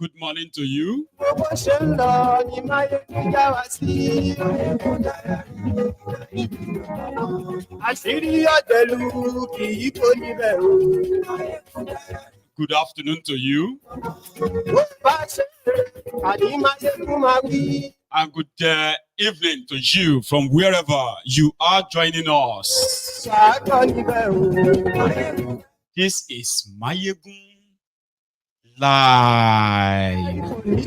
Good morning to you. Good afternoon to you. And good evening to you from wherever you are joining us. This is Mayegun Live. Thank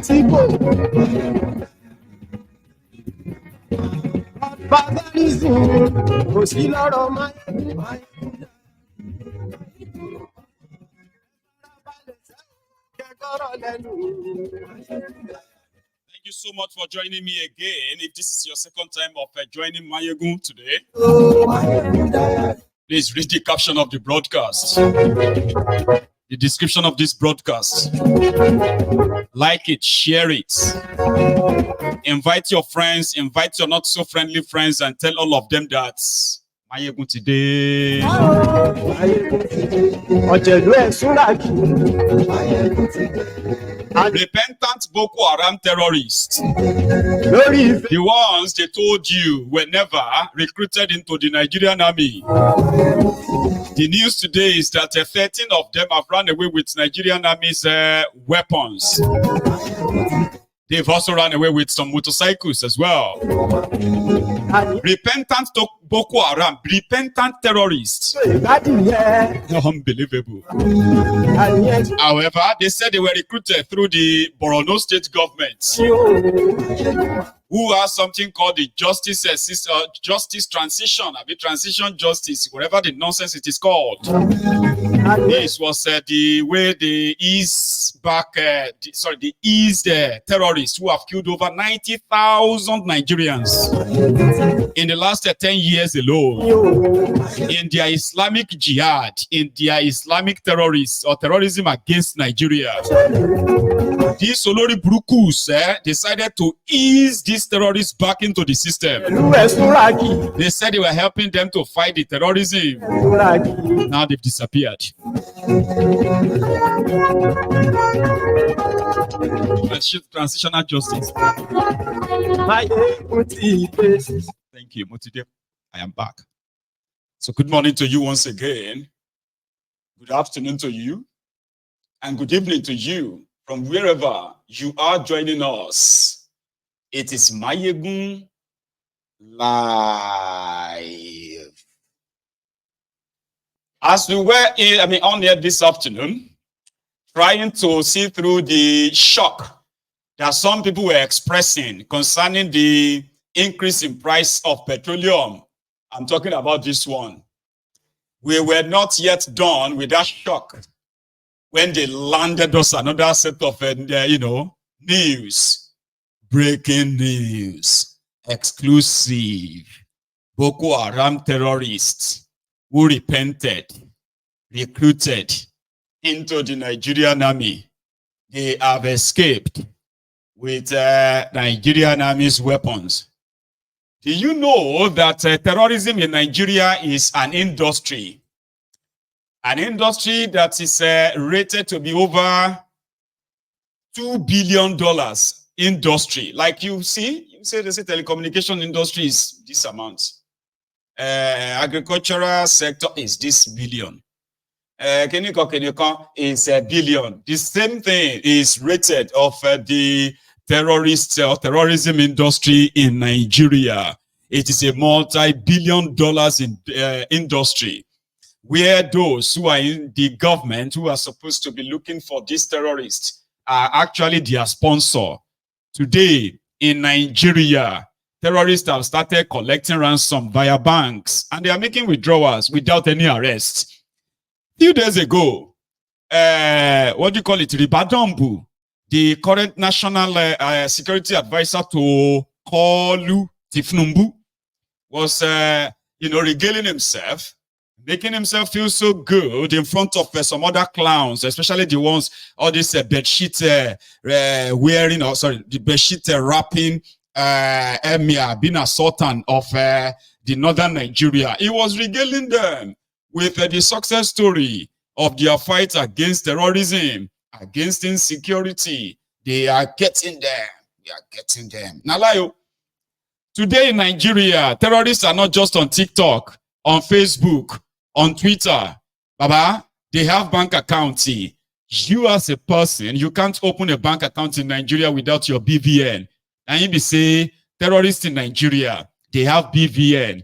you so much for joining me again. If this is your second time of joining Mayegun today, please read the caption of the broadcast, the description of this broadcast. Like it, share it. Invite your friends, invite your not so friendly friends, and tell all of them that Mayegun today. Repentant Boko Haram terrorists, the ones they told you were never recruited into the Nigerian army. The news today is that 13 of them have run away with Nigerian army's weapons. They've also run away with some motorcycles as well. Repentant Boko Haram, repentant terrorists. Unbelievable. However, they said they were recruited through the Borno state government, who has something called the justice transition, transition justice, whatever the nonsense it is called. This was the way they ease back, the terrorists who have killed over 90,000 Nigerians in the last 10 years alone in their Islamic jihad, in their Islamic terrorists or terrorism against Nigeria. These Olori Brukus decided to ease these terrorists back into the system. They said they were helping them to fight the terrorism. Now they've disappeared. Transitional justice. Thank you, Motide. I am back. So good morning to you once again. Good afternoon to you. And good evening to you from wherever you are joining us. It is Mayegun Live. As we were on here this afternoon, trying to see through the shock that some people were expressing concerning the increase in price of petroleum. I'm talking about this one. We were not yet done with that shock when they landed us another set of news. Breaking news. Exclusive. Boko Haram terrorists who repented, recruited into the Nigerian army. They have escaped with Nigerian army's weapons. Do you know that terrorism in Nigeria is an industry? An industry that is rated to be over $2 billion industry. Like you say they say telecommunication industry is this amount. Agricultural sector is this billion. Kenikon is a billion. The same thing is rated of the terrorist or terrorism industry in Nigeria. It is a multi-billion dollars industry where those who are in the government who are supposed to be looking for these terrorists are actually their sponsor. Today in Nigeria, terrorists have started collecting ransom via banks and they are making withdrawals without any arrest. A few days ago, Ribadambu, the current national security advisor to Kolu Tifnumbu, was regaling himself, making himself feel so good in front of some other clowns, especially the ones, all this bedsheet wearing, the bedsheet wrapping emir, being a sultan of the northern Nigeria. He was regaling them with the success story of their fight against terrorism, against insecurity, They are getting them. They are getting them. Now, like, today in Nigeria, terrorists are not just on TikTok, on Facebook, on Twitter. Baba, they have bank accounts. You as a person, you can't open a bank account in Nigeria without your BVN. And you be say, terrorists in Nigeria, they have BVN.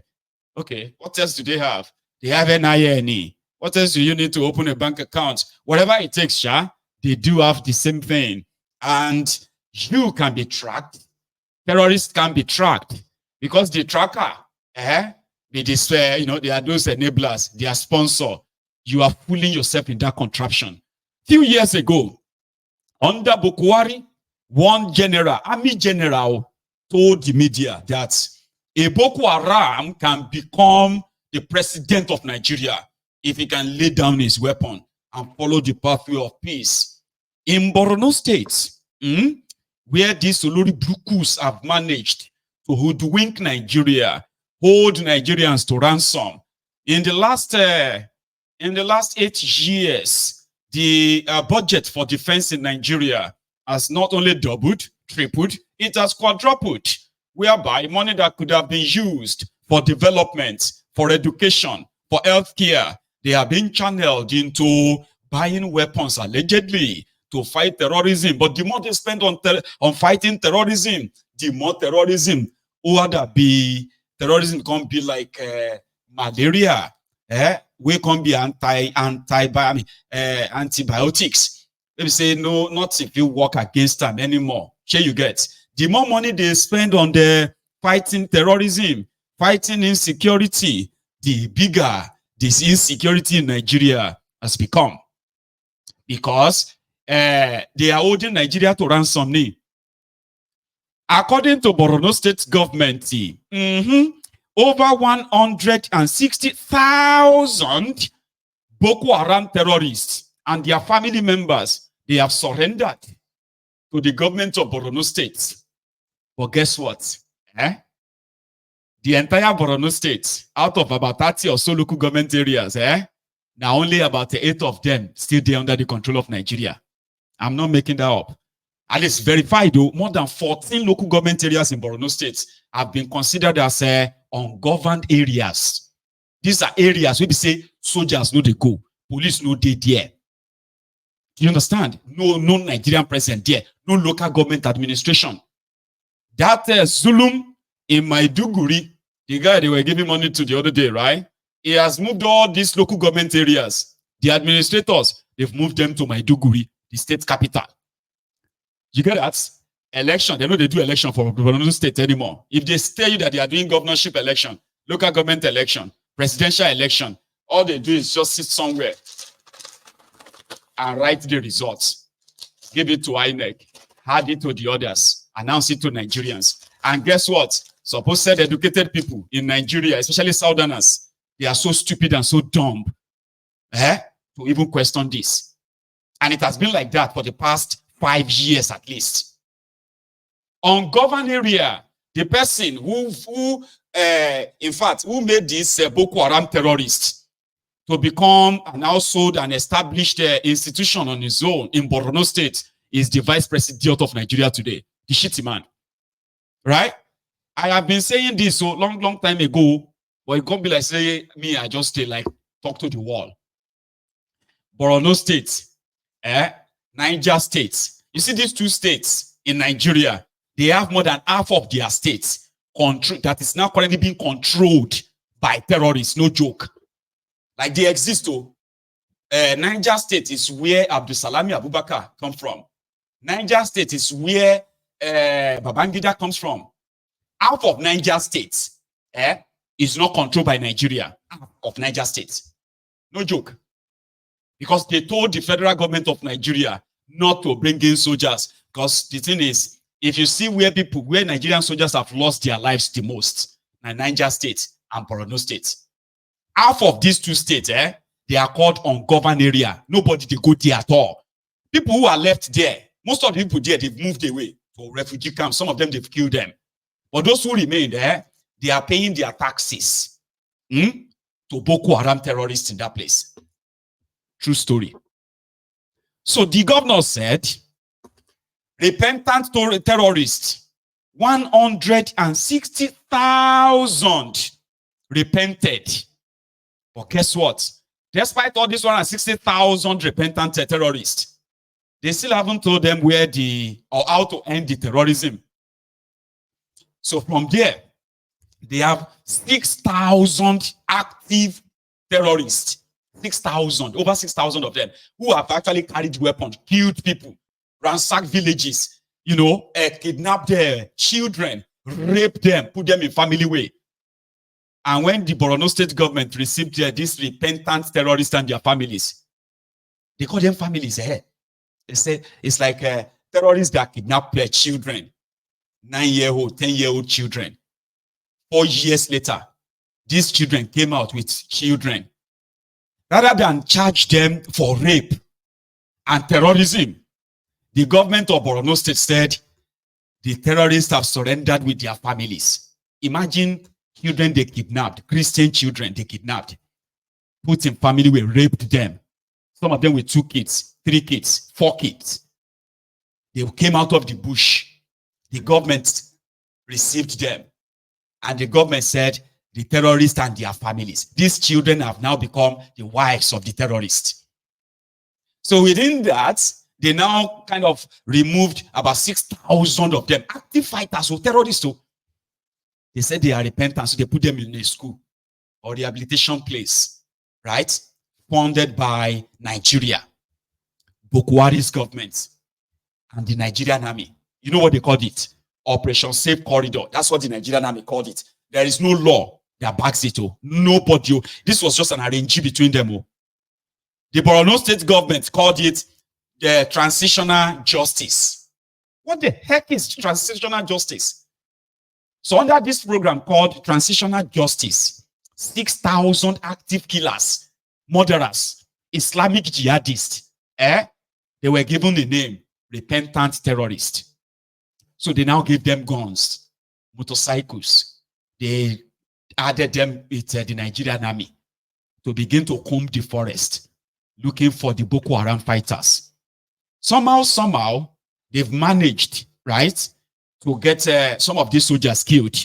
Okay, what else do they have? They have NINE. What else do you need to open a bank account? Whatever it takes, Sha, they do have the same thing. And you can be tracked. Terrorists can be tracked because the tracker, they despair, they are those enablers, they are sponsor. You are fooling yourself in that contraption. Few years ago, under Bukwari, one general, army general, told the media that a Boko Haram can become the president of Nigeria if he can lay down his weapon and follow the pathway of peace. In Borno State, where these Olori Brukus have managed to hoodwink Nigeria, hold Nigerians to ransom. In the last 8 years, the budget for defense in Nigeria has not only doubled, tripled, it has quadrupled, whereby money that could have been used for development, for education, for healthcare, they are being channeled into buying weapons allegedly to fight terrorism. But the more they spend on fighting terrorism, the more terrorism, terrorism can be like malaria, we can be antibiotics. Maybe say no, not if you work against them anymore. Sure, you get. The more money they spend on the fighting terrorism, fighting insecurity, the bigger this insecurity in Nigeria has become. Because they are holding Nigeria to ransom. According to Borno State government, over 160,000 Boko Haram terrorists and their family members, they have surrendered to the government of Borno State. But guess what? The entire Borno State, out of about 30 or so local government areas, now only about 8 of them still there under the control of Nigeria. I'm not making that up. At least verified, though, more than 14 local government areas in Borno State have been considered as ungoverned areas. These are areas where we say soldiers know they go, police know they there. Do you understand? No Nigerian president there, no local government administration. That Zulum in Maiduguri, the guy they were giving money to the other day, right? He has moved all these local government areas. The administrators, they've moved them to Maiduguri, the state capital. You get that? Election, they know they do election for Borno State anymore. If they tell you that they are doing governorship election, local government election, presidential election, all they do is just sit somewhere and write the results. Give it to INEC, hand it to the others, announce it to Nigerians. And guess what? Supposed educated people in Nigeria, especially Southerners, they are so stupid and so dumb to even question this. And it has been like that for the past 5 years at least. Ungoverned area, the person who made this Boko Haram terrorist to become an household and established institution on his own in Borno State is the vice president of Nigeria today, the shitty man. Right? I have been saying this so long time ago, but it can't be like say me, I just stay like talk to the wall. Borno State, Niger State. You see these two states in Nigeria, they have more than half of their states that is now currently being controlled by terrorists. No joke. Like they exist. Niger State is where Abdusalami Abubakar comes from. Niger State is where Babangida comes from. Half of Niger State is not controlled by Nigeria. Half of Niger State. No joke. Because they told the federal government of Nigeria not to bring in soldiers. Because the thing is, if you see where Nigerian soldiers have lost their lives the most, Niger State and Borno State. Half of these two states, they are called ungoverned area. Nobody they go there at all. People who are left there, most of the people there, they've moved away to refugee camps. Some of them, they've killed them. But those who remain there, they are paying their taxes to Boko Haram terrorists in that place. True story. So the governor said Repentant terrorists, 160,000 repented. But guess what? Despite all these 160,000 repentant terrorists, they still haven't told them where or how to end the terrorism. So from there, they have 6,000 active terrorists. 6,000, over 6,000 of them, who have actually carried weapons, killed people, ransacked villages, kidnapped their children, raped them, put them in family way. And when the Borno state government received these repentant terrorists and their families, they call them families. They say it's like terrorists that kidnap their children, 9-year-old, 10-year-old children. 4 years later, these children came out with children. Rather than charge them for rape and terrorism, the government of Borno State said the terrorists have surrendered with their families. Imagine children they kidnapped, Christian children they kidnapped, put in family way, raped them. Some of them with 2 kids, 3 kids, 4 kids. They came out of the bush. The government received them. And the government said, the terrorists and their families. These children have now become the wives of the terrorists. So within that, they now kind of removed about 6,000 of them, active fighters or terrorists. So they said they are repentant, so they put them in a school or rehabilitation place, right? Funded by Nigeria, Bukwari's government, and the Nigerian army. You know what they called it? Operation Safe Corridor. That's what the Nigerian army called it. There is no law that backs it. Nobody. This was just an arrangement between them. The Borno state government called it the transitional justice. What the heck is transitional justice? So under this program called transitional justice, 6,000 active killers, murderers, Islamic jihadists, they were given the name repentant terrorists. So they now gave them guns, motorcycles. They added them with the Nigerian army to begin to comb the forest, looking for the Boko Haram fighters. Somehow, they've managed, right, to get some of these soldiers killed.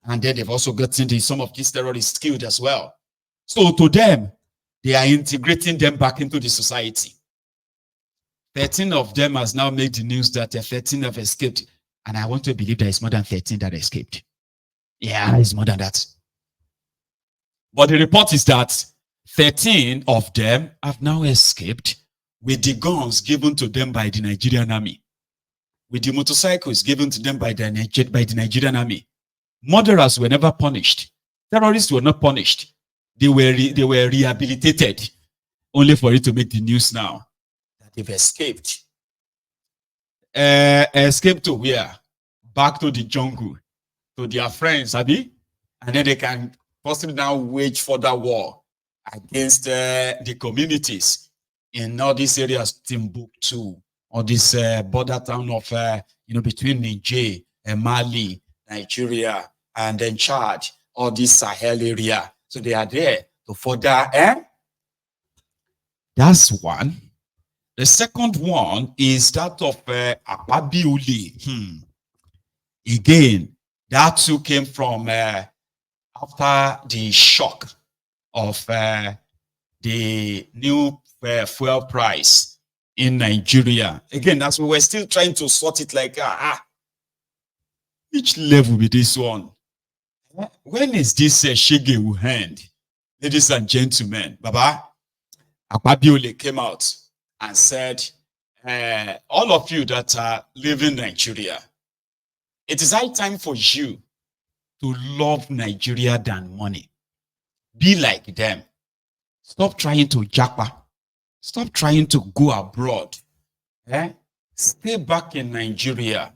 And then they've also gotten some of these terrorists killed as well. So to them, they are integrating them back into the society. 13 of them has now made the news that 13 have escaped. And I want to believe there is more than 13 that escaped. Yeah, it's more than that. But the report is that 13 of them have now escaped with the guns given to them by the Nigerian army, with the motorcycles given to them by the Nigerian army. Murderers were never punished. Terrorists were not punished. They were rehabilitated, only for it to make the news now that they've escaped. Escape to where? Back to the jungle, to their friends, Abi, and then they can possibly now wage further war against the communities in all these areas, Timbuktu, or this border town of between Niger and Mali, Nigeria, and then Chad, all this Sahel area. So they are there to further. That's one. The second one is that of Akpabiuli. Again, that too came from after the shock of the new fuel price in Nigeria. Again, that's why we're still trying to sort it like, which level with this one? When is this shege will end? Ladies and gentlemen, Baba, Akpabiole came out and said, all of you that are living in Nigeria, it is high time for you to love Nigeria than money. Be like them. Stop trying to japa. Stop trying to go abroad. Stay back in Nigeria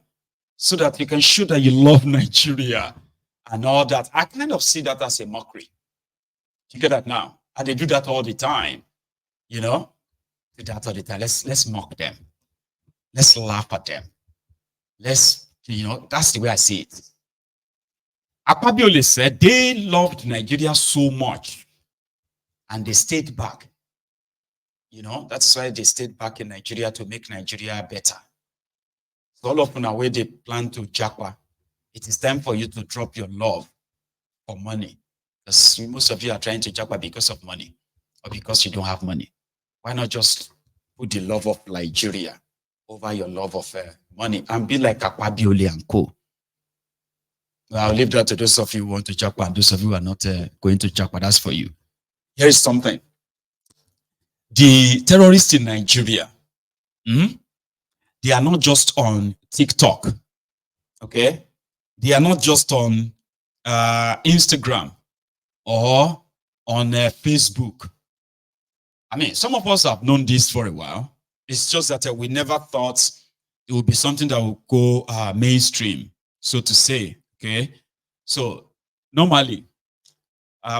so that you can show that you love Nigeria and all that. I kind of see that as a mockery. You get that now? And they do that all the time. You know? Do that all the time. Let's mock them. Let's laugh at them. Let's, that's the way I see it. Akpabiole said they loved Nigeria so much and they stayed back. That's why they stayed back in Nigeria to make Nigeria better. So all of you where they plan to japa, it is time for you to drop your love for money. Because most of you are trying to japa because of money or because you don't have money. Why not just put the love of Nigeria over your love of money and be like Akwabioli and co? I'll leave that to those of you who want to japa and those of you who are not going to japa. That's for you. Here is something. The terrorists in Nigeria, they are not just on TikTok, okay? They are not just on Instagram or on Facebook. I mean, some of us have known this for a while. It's just that we never thought it would be something that would go mainstream, so to say, okay? So normally,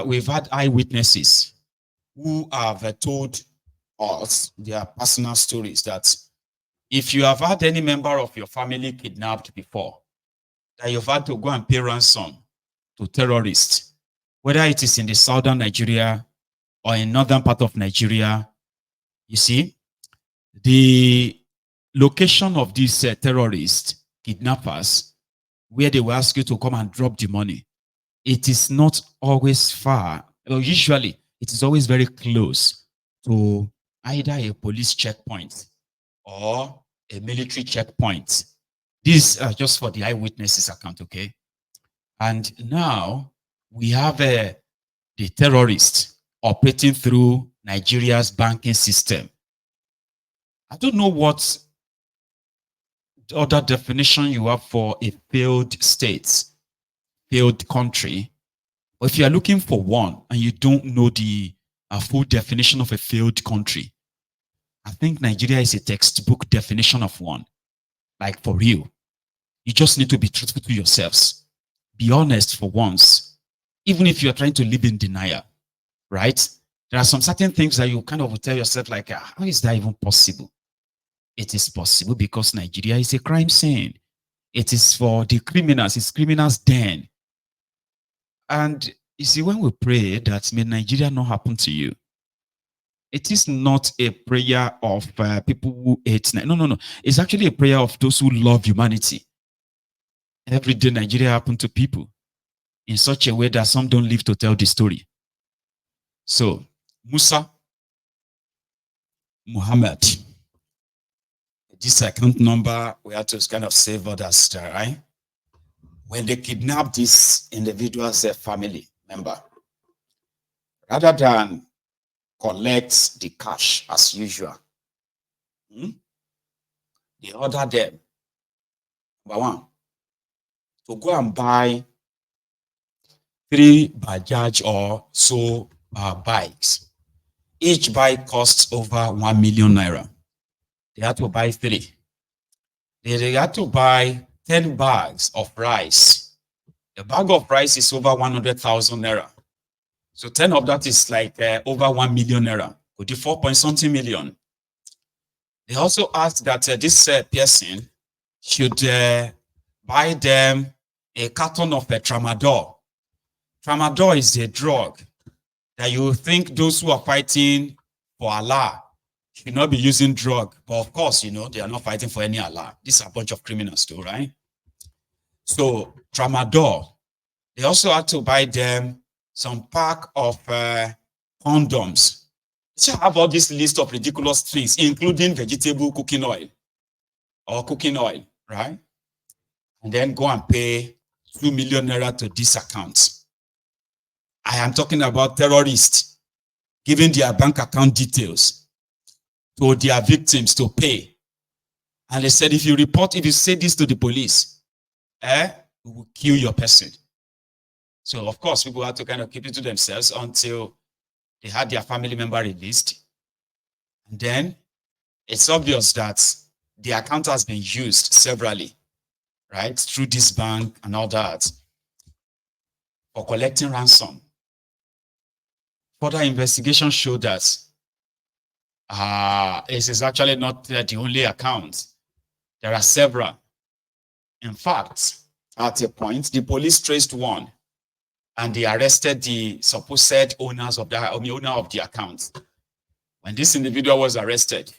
we've had eyewitnesses who have told us their personal stories that if you have had any member of your family kidnapped before, that you've had to go and pay ransom to terrorists, whether it is in the southern Nigeria or in northern part of Nigeria, you see, the location of these terrorist kidnappers, where they will ask you to come and drop the money, it is not always far. Well, usually, it is always very close to either a police checkpoint or a military checkpoint. These are just for the eyewitnesses account, okay? And now we have the terrorists operating through Nigeria's banking system. I don't know what other definition you have for a failed state, failed country. But if you are looking for one and you don't know the full definition of a failed country, I think Nigeria is a textbook definition of one. Like for real. You just need to be truthful to yourselves. Be honest for once. Even if you're trying to live in denial, right? There are some certain things that you kind of will tell yourself like, how is that even possible? It is possible because Nigeria is a crime scene. It is for the criminals. It's criminals' den. And you see, when we pray that may Nigeria not happen to you, it is not a prayer of people who hate. No. It's actually a prayer of those who love humanity. Every day Nigeria happens to people in such a way that some don't live to tell the story. So, Musa Muhammad, this account number, we have to kind of save others, right? When they kidnap this individual's family member, rather than collect the cash as usual, they order them, number one, to go and buy 3 Bajaj or so bikes. Each bike costs over 1 million naira. They had to buy 3. They had to buy 10 bags of rice. A bag of rice is over 100,000 naira. So 10 of that is like over 1 million naira. Could be 4 point something million. They also asked that this person should buy them a carton of tramadol. Tramadol is a drug that you think those who are fighting for Allah should not be using drug. But of course, you know, they are not fighting for any Allah. These are a bunch of criminals too, right? So tramadol. They also had to buy them some pack of condoms. So I have all this list of ridiculous things, including vegetable cooking oil or cooking oil, right? And then go and pay 2 million naira to this account. I am talking about terrorists giving their bank account details to their victims to pay. And they said, if you say this to the police, we will kill your person. So, of course, people had to kind of keep it to themselves until they had their family member released. And then it's obvious that the account has been used severally, right, through this bank and all that, for collecting ransom. Further investigation showed that it is actually not the only account. There are several. In fact, at a point, the police traced one and they arrested the supposed owners of the owner of the account. When this individual was arrested,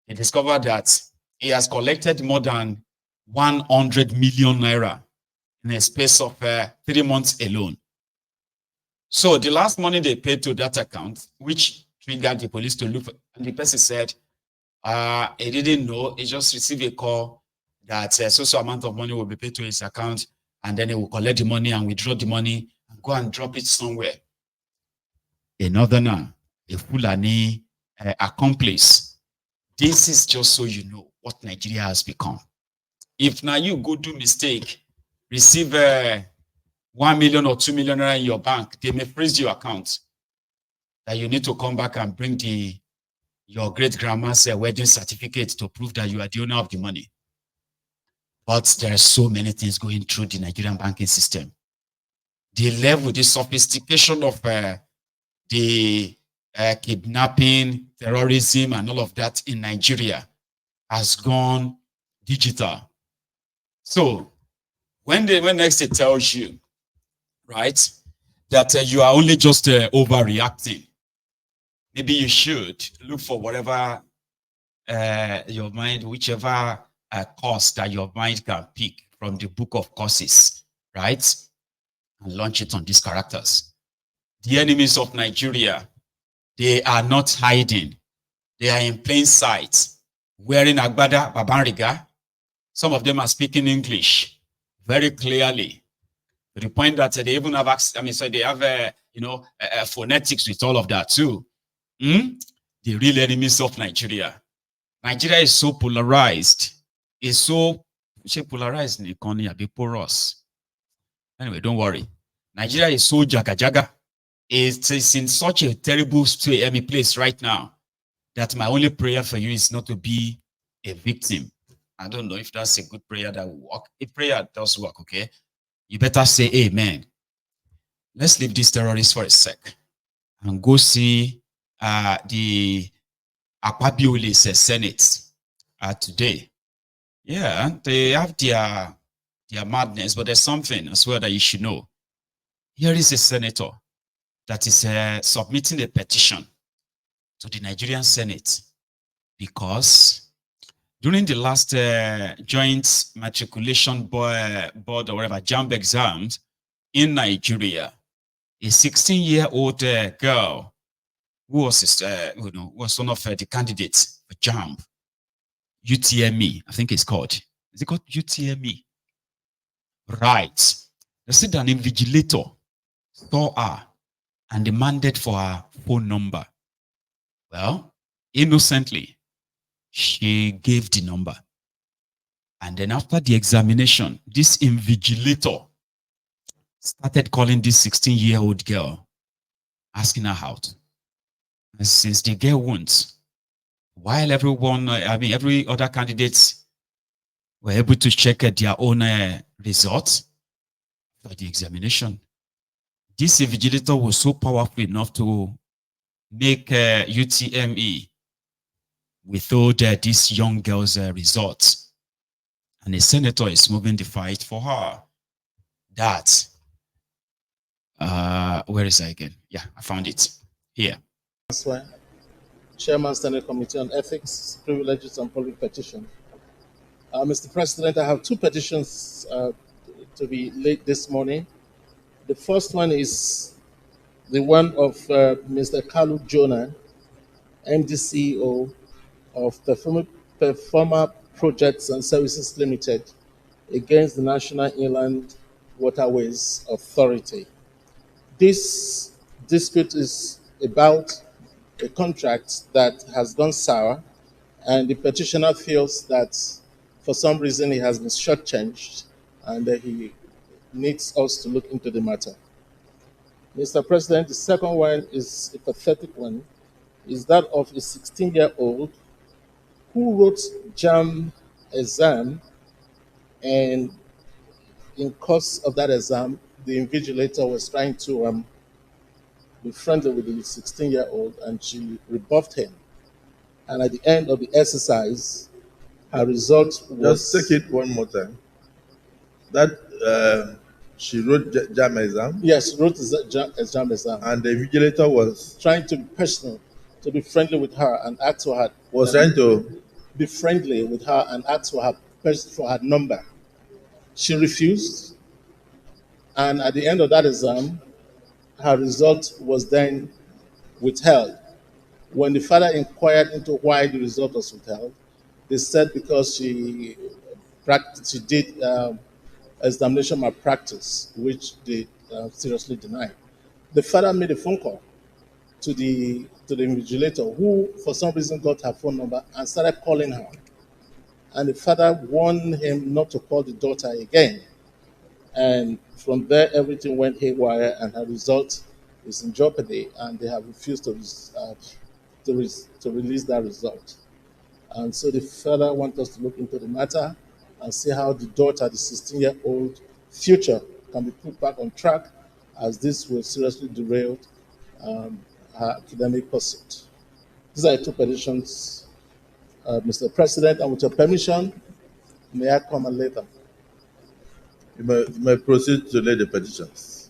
they discovered that he has collected more than 100 million naira in a space of 3 months alone. So the last money they paid to that account, which triggered the police to look for, and the person said, he didn't know, he just received a call that a social amount of money will be paid to his account, and then he will collect the money and withdraw the money and go and drop it somewhere. A northerner, a Fulani accomplice. This is just so you know what Nigeria has become. If now you go do mistake, receive 1 million or 2 million in your bank, they may freeze your account. That you need to come back and bring your great grandma's wedding certificate to prove that you are the owner of the money. But there are so many things going through the Nigerian banking system. The level, the sophistication of the kidnapping, terrorism, and all of that in Nigeria has gone digital. So when next it tells you, right, that you are only just overreacting, maybe you should look for whatever your mind, whichever course that your mind can pick from the book of courses, right, and launch it on these characters. The enemies of Nigeria, they are not hiding. They are in plain sight, wearing agbada, babanriga. Some of them are speaking English very clearly, to the point that they even have, so they have, phonetics with all of that too. The real enemies of Nigeria. Nigeria is so polarized. It's so polarized in the economy, a bit porous. Anyway, don't worry. Nigeria is so jaga. It's in such a terrible place right now that my only prayer for you is not to be a victim. I don't know if that's a good prayer that will work. If prayer does work, okay, you better say amen. Let's leave these terrorists for a sec and go see the Akpabiole's Senate today. Yeah, they have their madness, but there's something as well that you should know. Here is a senator that is submitting a petition to the Nigerian Senate because during the last joint matriculation board or whatever, JAMB exams in Nigeria, a 16-year-old girl who was was one of the candidates for JAMB, UTME, I think it's called. Is it called UTME? Right. They said an invigilator saw her and demanded for her phone number. Well, innocently, she gave the number. And then after the examination, this invigilator started calling this 16-year-old girl, asking her out. And since the girl won't, while every other candidates were able to check their own results for the examination, this invigilator was so powerful enough to make UTME withhold this young girl's results. And the senator is moving the fight for her. That, where is I again? Yeah, I found it. Here. Chairman, Standing Committee on Ethics, Privileges and Public Petition. Mr. President, I have two petitions to be laid this morning. The first one is the one of Mr. Kalu Jonah, MD CEO of Performer Projects and Services Limited, against the National Inland Waterways Authority. This dispute is about a contract that has gone sour, and the petitioner feels that for some reason he has been shortchanged and he needs us to look into the matter. Mr. President, the second one is a pathetic one, is that of a 16-year-old who wrote JAMB exam, and in course of that exam, the invigilator was trying to be friendly with the 16-year-old, and she rebuffed him. And at the end of the exercise, her result was... Just take it one more time. That she wrote JAMB exam? Yes, wrote JAMB exam. And the invigilator was... trying to be personal, to be friendly with her and ask for her... Was trying to... be friendly with her and ask for her request for her number. She refused, and at the end of that exam, her result was then withheld. When the father inquired into why the result was withheld, they said because she did examination malpractice, which they seriously denied. The father made a phone call to the invigilator, who for some reason got her phone number and started calling her. And the father warned him not to call the daughter again. And from there, everything went haywire, and her result is in jeopardy, and they have refused to release that result. And so the father wants us to look into the matter and see how the daughter, the 16-year-old future, can be put back on track, as this will seriously derail her academic pursuit. These are the two petitions, Mr. President, and with your permission, may I comment later? You may proceed to lay the petitions.